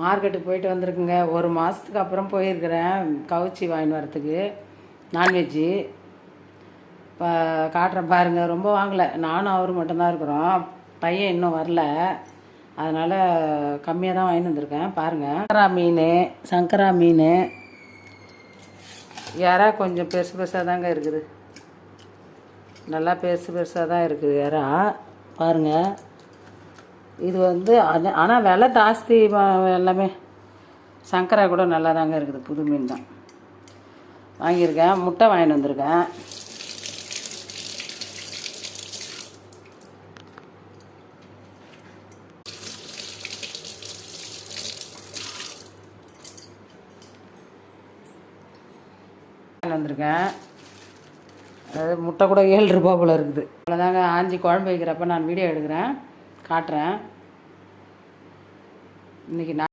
மார்க்கெட்டுக்கு போயிட்டு வந்திருக்குங்க. ஒரு மாதத்துக்கு அப்புறம் போயிருக்கிறேன் கவுச்சி வாங்கின்னு வரத்துக்கு, நான்வெஜ்ஜு. இப்போ காட்டுறேன் பாருங்கள். ரொம்ப வாங்கலை, நானும் அவரும் மட்டும்தான் இருக்கிறோம். பையன் இன்னும் வரல, அதனால் கம்மியாக தான் வாங்கிட்டு வந்திருக்கேன். பாருங்கள், சங்கரா மீன் இறா கொஞ்சம் பெருசு பெருசாக தாங்க இருக்குது. நல்லா பெருசு பெருசாக தான் இருக்குது இறா. பாருங்கள், இது வந்து ஆனால் விலை ஜாஸ்தி. எல்லாமே சங்கரா கூட நல்லா தாங்க இருக்குது. புது மீன் தான் வாங்கியிருக்கேன். முட்டை வாங்கிட்டு வந்திருக்கேன். வந்திருக்கேன். அதாவது முட்டை கூட 7 ரூபா போல் இருக்குது. அவ்வளோதாங்க. ஆஞ்சி குழம்பு வைக்கிறப்ப நான் வீடியோ எடுக்கிறேன், காட்டுறேன். இன்றைக்கி